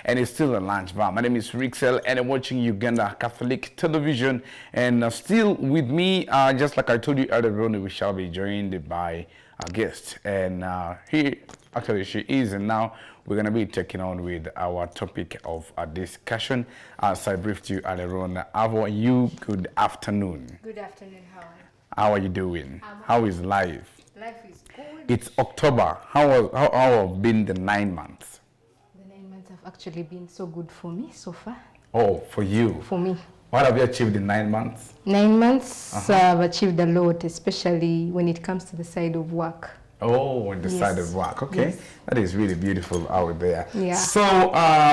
And it's still a lunch bar. My name is Rixel and I'm watching Uganda Catholic Television. And still with me, just like I told you earlier on, we shall be joined by a guest. And she is. And now we're going to be taking on with our topic of a discussion. As I briefed you earlier on, how are you? Good afternoon. Good afternoon. How are you? How are you doing? How is life? Life is good. It's October. How have been the 9 months? The 9 months have actually been so good for me so far. Oh, for you? For me. What have you achieved in 9 months? 9 months, I've achieved a lot, especially when it comes to the side of work. Oh, on the side of work. Okay. Yes. That is really beautiful out there. Yeah. So,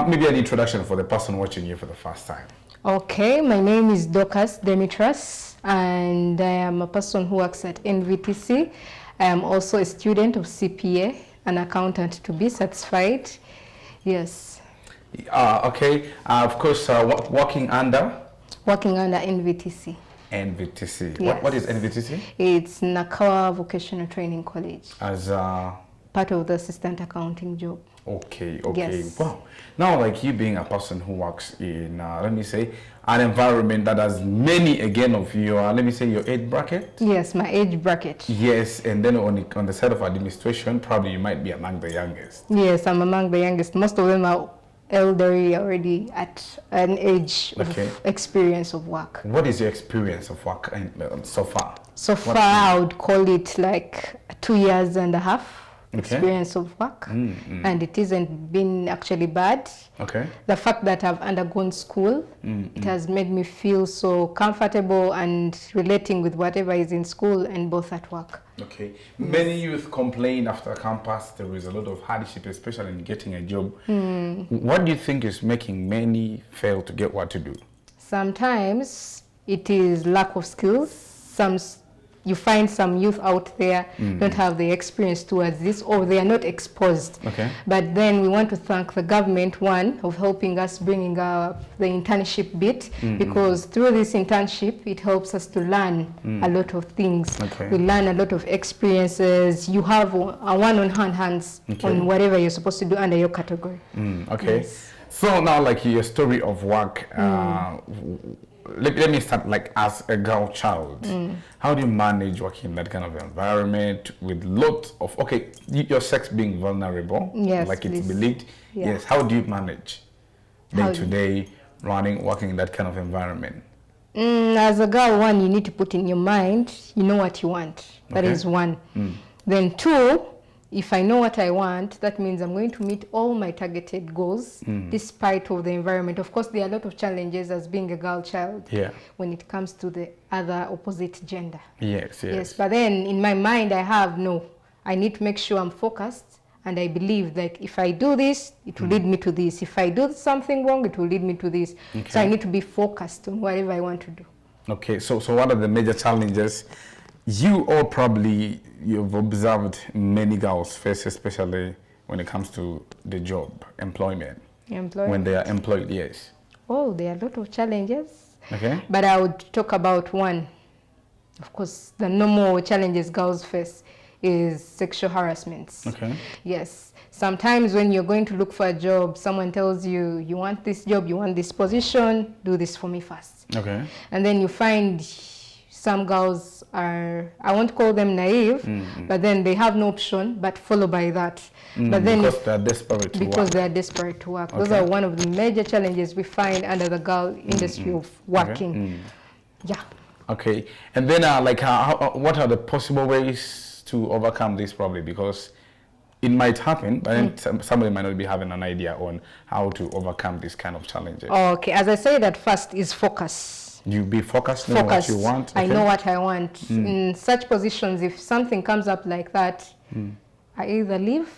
maybe an introduction for the person watching you for the first time. Okay, my name is Dorcus Demetrous, and I am a person who works at NVTC. I am also a student of CPA, an accountant to be satisfied. Yes. Okay. Of course, working under? Working under NVTC. NVTC. Yes. What is NVTC? It's Nakawa Vocational Training College. As part of the assistant accounting job. Okay. Yes. Wow. Now, like you being a person who works in, let me say, an environment that has many, again, of your, let me say, your age bracket? Yes, my age bracket. Yes, and then on the side of administration, probably you might be among the youngest. Yes, I'm among the youngest. Most of them are elderly already at an age of experience of work. What is your experience of work so far? So far, I would call it like 2.5 years experience of work, and it hasn't been actually bad. Okay. The fact that I've undergone school, it has made me feel so comfortable and relating with whatever is in school and both at work. Okay. Many youth complain after campus there is a lot of hardship, especially in getting a job. What do you think is making many fail to get what to do? Sometimes it is lack of skills. You find some youth out there don't have the experience towards this, or they are not exposed. Okay. But then we want to thank the government, one, of helping us bringing up the internship bit, because through this internship, it helps us to learn a lot of things. Okay. We learn a lot of experiences. You have a one-on-hand hands on whatever you're supposed to do under your category. Okay. Yes. So now, like your story of work, let me start, like, as a girl child. How do you manage working in that kind of environment with lots of, your sex being vulnerable, like it's believed? Yes. How do you manage day to day working in that kind of environment? As a girl, one, you need to put in your mind, you know what you want. That is one. Then two, if I know what I want, that means I'm going to meet all my targeted goals despite of the environment. Of course, there are a lot of challenges as being a girl child when it comes to the other opposite gender. Yes. But then in my mind, I need to make sure I'm focused, and I believe that if I do this, it will lead me to this. If I do something wrong, it will lead me to this. Okay. So I need to be focused on whatever I want to do. Okay, so what are the major challenges you've observed many girls face, especially when it comes to the job, employment? When they are employed, yes. Oh, there are a lot of challenges. Okay. But I would talk about one. Of course, the normal challenges girls face is sexual harassment. Okay. Yes. Sometimes when you're going to look for a job, someone tells you, you want this job, you want this position, do this for me first. Okay. And then you find some girls are, I won't call them naive, but then they have no option but follow by that. But then because they are desperate to work. Because they are desperate to work. Those are one of the major challenges we find under the girl industry of working. Yeah. Okay. And then what are the possible ways to overcome this problem? Because it might happen, but then somebody might not be having an idea on how to overcome this kind of challenges. Okay. As I say, that first is focus. You be focused, know what you want. Okay. I know what I want. In such positions, if something comes up like that, I either leave,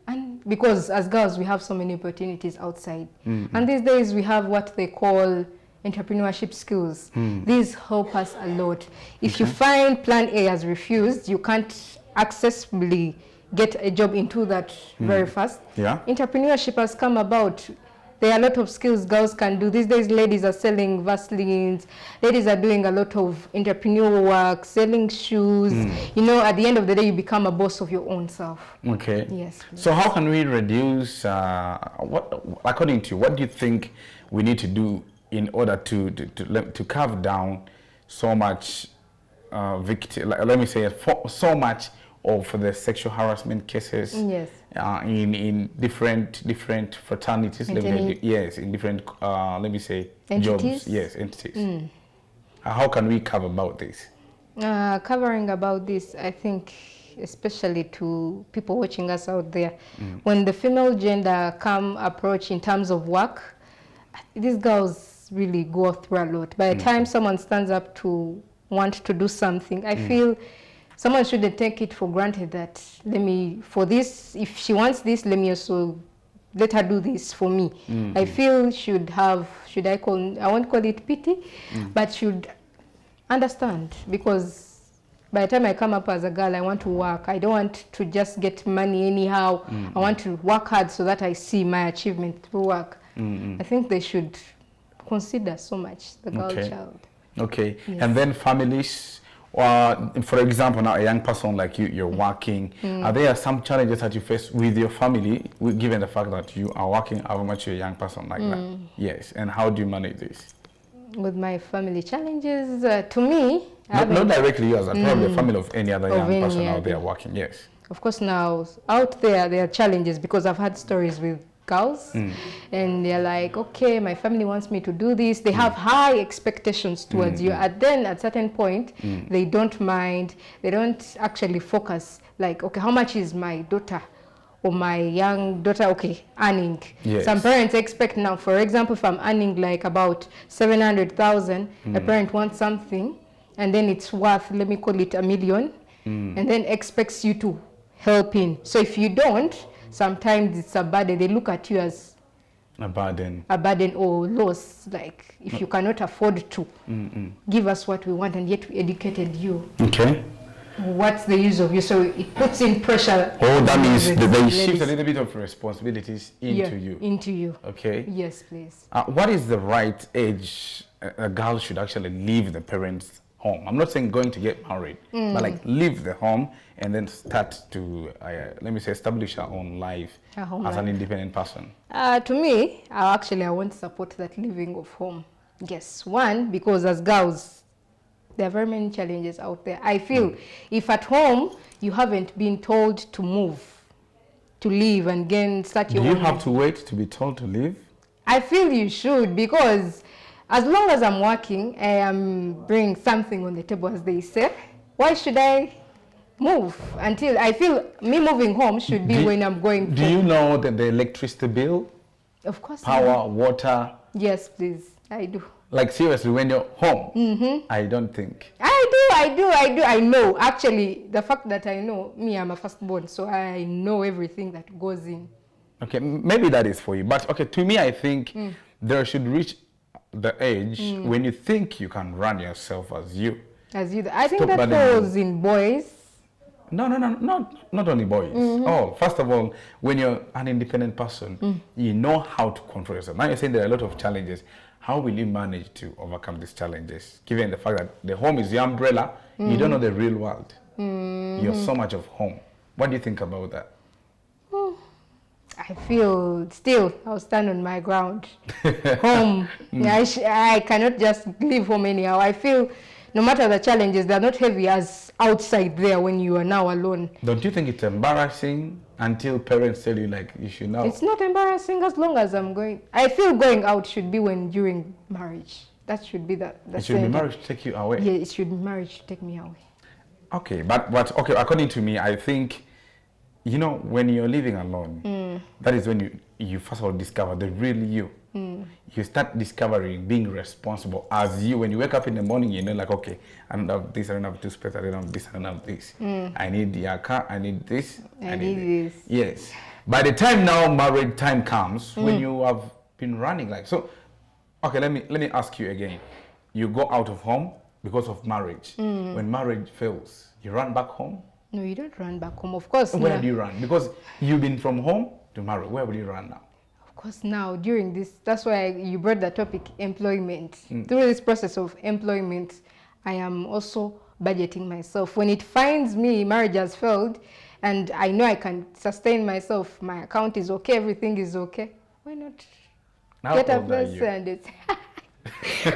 and because as girls we have so many opportunities outside, and these days we have what they call entrepreneurship skills. These help us a lot. If you find plan A has refused, you can't accessibly get a job into that very fast. Entrepreneurship has come about there are a lot of skills girls can do. These days, ladies are selling Vaselines. Ladies are doing a lot of entrepreneurial work, selling shoes. You know, at the end of the day, you become a boss of your own self. Okay. Yes. So how can we reduce, according to you, what do you think we need to do in order to carve down so much let me say so much of the sexual harassment cases in different fraternities, yes, in different let me say entities? Jobs, yes, entities. How can we cover about this? Covering about this, I think, especially to people watching us out there, when the female gender approach in terms of work, these girls really go through a lot. By the time someone stands up to want to do something, I feel someone shouldn't take it for granted that if she wants this, let her do this for me. I feel I won't call it pity, but should understand, because by the time I come up as a girl, I want to work. I don't want to just get money anyhow. I want to work hard so that I see my achievement through work. I think they should consider so much the girl child. Okay, yes. And then families, for example, now a young person like you, you're working. Are there some challenges that you face with your family, given the fact that you are working, how much you're a young person like that? Yes, and how do you manage this? With my family challenges, to me, not directly yours, probably the family of any other young person out there working, yes. Of course, now, out there are challenges, because I've had stories with girls and they're like, okay, my family wants me to do this. They have high expectations towards you. And then at a certain point, they don't mind. They don't actually focus like, okay, how much is my daughter or my young daughter, earning? Yes. Some parents expect now, for example, if I'm earning like about 700,000, a parent wants something and then it's worth, let me call it $1 million, and then expects you to help in. So if you don't, sometimes it's a burden. They look at you as a burden or loss. Like, if you cannot afford to give us what we want, and yet we educated you. Okay. What's the use of you? So it puts in pressure. Oh, that means they shift a little bit of responsibilities into you. Into you. Okay. Yes, please. What is the right age a girl should actually leave the parents' home? I'm not saying going to get married, but like leave the home and then start to, let me say, establish our own life as an independent person. To me, I won't support that leaving of home. Yes, one, because as girls, there are very many challenges out there. I feel if at home you haven't been told to move, to leave and again start your own. Do you have to wait to be told to leave? I feel you should, because as long as I'm working, I am bringing something on the table, as they say. Why should I move until I feel me moving home should be when I'm going? Do you know that the electricity bill? Of course. Power, water. Yes, please. I do. Like seriously, when you're home, I don't think. I do. I know. Actually, the fact that I know, I'm a firstborn, so I know everything that goes in. Okay, maybe that is for you. But okay, to me, I think there should reach the age when you think you can run yourself as you. I think that falls in boys. No, not only boys. Oh, first of all, when you're an independent person, you know how to control yourself. Now you're saying there are a lot of challenges. How will you manage to overcome these challenges, given the fact that the home is your umbrella, you don't know the real world. You're so much of home. What do you think about that? I feel still I'll stand on my ground. Home, I cannot just leave home anyhow. I feel no matter the challenges, they're not heavy as outside there when you are now alone. Don't you think it's embarrassing until parents tell you like you should know? It's not embarrassing as long as I'm going. I feel going out should be during marriage. That should be the it should be marriage to take you away. Yeah, it should be marriage to take me away. Okay, but okay, according to me, I think, you know, when you're living alone, that is when you first of all discover the real you. You start discovering being responsible as you. When you wake up in the morning, you know, like, okay, I don't have this, I don't have this space, I don't have this, I don't have this. I need your car, I need this, I need this. Yes. By the time now marriage time comes, when you have been running like so, okay, let me ask you again. You go out of home because of marriage. When marriage fails, you run back home? No, you don't run back home, of course. Where do you run? Because you've been from home to marriage. Where will you run now? Of Of course, now during this, that's why you brought the topic employment. Through this process of employment, I am also budgeting myself. When it finds me, marriage has failed, and I know I can sustain myself, my account is okay, everything is okay, why not get a place and it's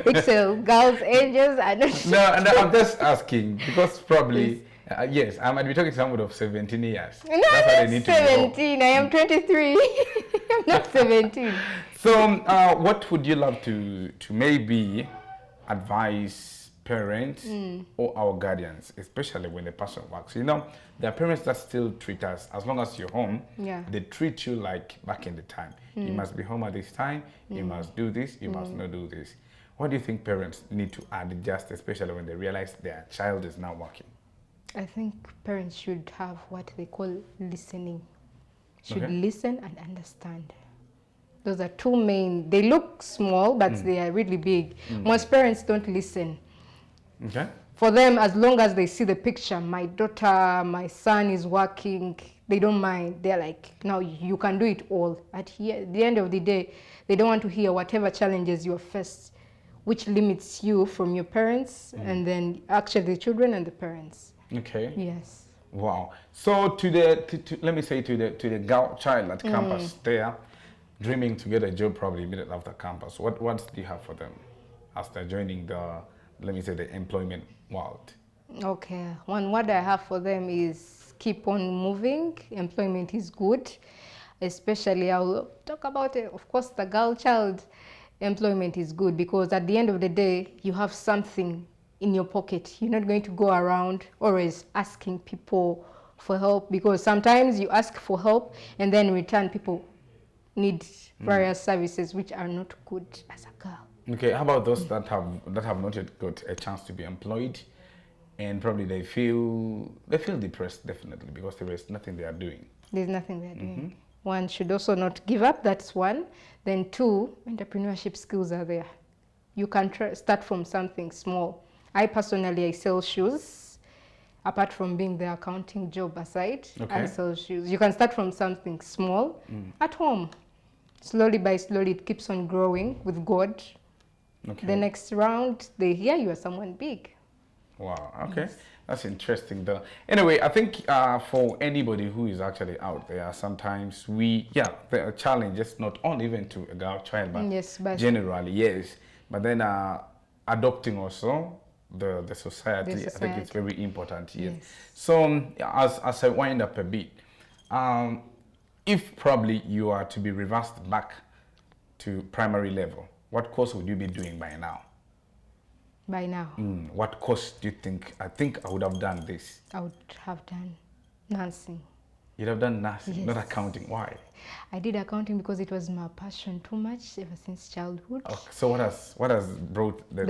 Excel, girls, angels, I don't No, I'm just asking because probably, yes, I might be talking to someone of 17 years. No, That's what I I'm need not to 17, I am 23. I'm not 17. So, what would you love to maybe advise parents or our guardians, especially when the person works? You know, there are parents that still treat us, as long as you're home, they treat you like back in the time. You must be home at this time, you must do this, you must not do this. What do you think parents need to adjust, especially when they realize their child is now working? I think parents should have what they call listening. Should listen and understand. Those are two main, they look small, but they are really big. Most parents don't listen. Okay. For them, as long as they see the picture, my daughter, my son is working, they don't mind. They're like, no, you can do it all. At the end of the day, they don't want to hear whatever challenges you face, which limits you from your parents, and then actually the children and the parents. Okay. Yes. Wow. So let me say to the girl child at campus there, dreaming to get a job probably immediately after campus, what do you have for them after joining the, let me say, the employment world? Okay. What I have for them is keep on moving. Employment is good. Especially, I'll talk about it, of course, the girl child. Employment is good because at the end of the day, you have something in your pocket. You're not going to go around always asking people for help, because sometimes you ask for help and then in return people need various services which are not good as a girl. Okay, how about those that have not yet got a chance to be employed, and probably they feel depressed, definitely, because there is nothing they are doing. There's nothing they're doing. One should also not give up, that's one. Then two, entrepreneurship skills are there. You can start from something small. I sell shoes. Apart from being the accounting job aside, I sell shoes. You can start from something small at home. Slowly by slowly, it keeps on growing with God. Okay. The next round, they hear you are someone big. Wow, okay. Yes. That's interesting though. Anyway, I think for anybody who is actually out there, sometimes there are challenges, not only even to a girl child, but generally, yes. But then adopting also the society, I think it's very important here. Yes. So as I wind up a bit, if probably you are to be reversed back to primary level, what course would you be doing by now? By now? What course do you think? I think I would have done this. I would have done nursing. You'd have done nursing, not accounting. Why? I did accounting because it was my passion too much ever since childhood. Okay, so what has brought the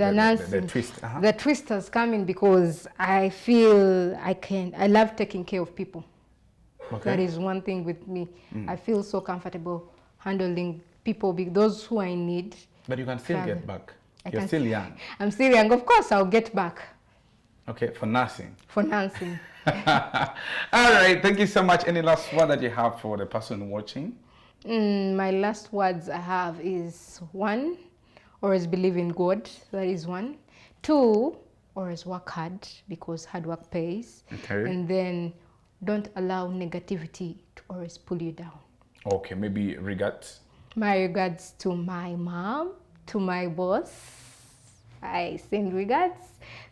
twist? The twist has come in because I feel I love taking care of people. Okay. That is one thing with me. I feel so comfortable handling people, those who I need. But you can still get back. You're still young. I'm still young. Of course, I'll get back. Okay, for nursing. For nursing. All right, thank you so much. Any last word that you have for the person watching? My last words I have is one, always believe in God. That is one. Two, always work hard because hard work pays. Okay. And then don't allow negativity to always pull you down. Okay, maybe regards? My regards to my mom, to my boss. I send regards.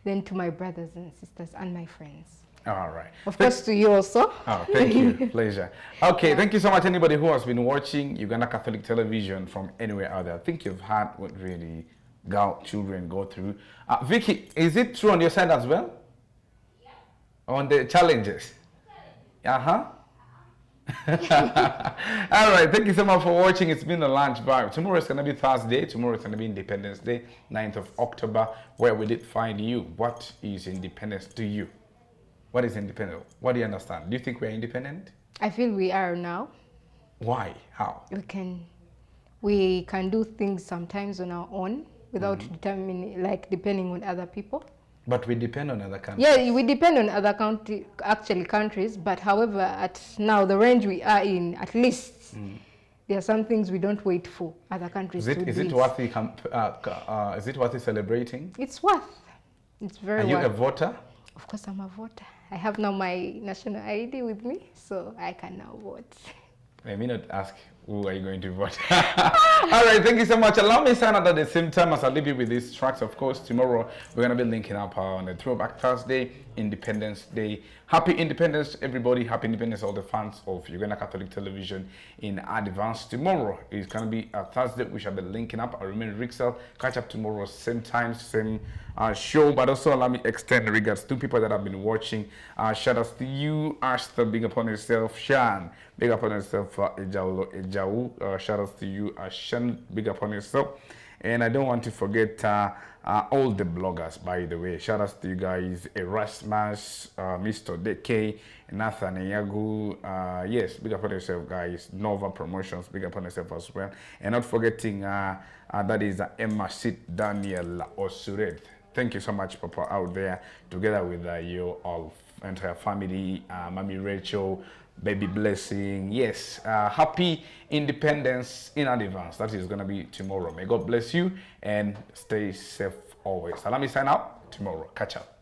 Then to my brothers and sisters and my friends. All right. Of course, to you also. Oh, thank you. Pleasure. Okay, thank you so much, anybody who has been watching Uganda Catholic Television from anywhere out there. I think you've heard what really children go through. Vicky, is it true on your side as well? Yeah. On the challenges? Uh-huh. All right, thank you so much for watching. It's been a lunch vibe. Tomorrow is going to be Thursday. Tomorrow is going to be Independence Day, 9th of October. Where will it find you? What is independence to you? What is independent? What do you understand? Do you think we are independent? I feel we are now. Why? How? We can do things sometimes on our own without depending on other people. But we depend on other countries. Yeah, we depend on other countries. But however, at now the range we are in, at least There are some things we don't wait for other countries to do. Is it worth celebrating? It's worth. It's very worth. Are you a voter? Of course, I'm a voter. I have now my national ID with me, so I can now vote. Let me not ask who are you going to vote. All right, thank you so much. Allow me to sign out at the same time as I leave you with these tracks. Of course, tomorrow we're going to be linking up on a Throwback Thursday, Independence Day. Happy Independence, everybody. Happy Independence, all the fans of Uganda Catholic Television in advance. Tomorrow is going to be a Thursday. We shall be linking up. I remain Rixel. Catch up tomorrow, same time, same show. But also allow me extend regards to people that have been watching. Shout out to you, Ashton, big upon yourself. Shan, big upon yourself. Ejau, shout out to you, Shan, big upon yourself. And I don't want to forget all the bloggers, by the way. Shout out to you guys, Erasmus, Mr. DK, Nathan Yagu. Yes, big up on yourself, guys. Nova Promotions, big up on yourself as well. And not forgetting, that is Emma Sit Daniel Osuret. Thank you so much, Papa, out there, together with your all entire family, Mommy Rachel, Baby Blessing. Yes, happy Independence in advance. That is going to be tomorrow. May God bless you and stay safe always. So let me sign out tomorrow. Catch up.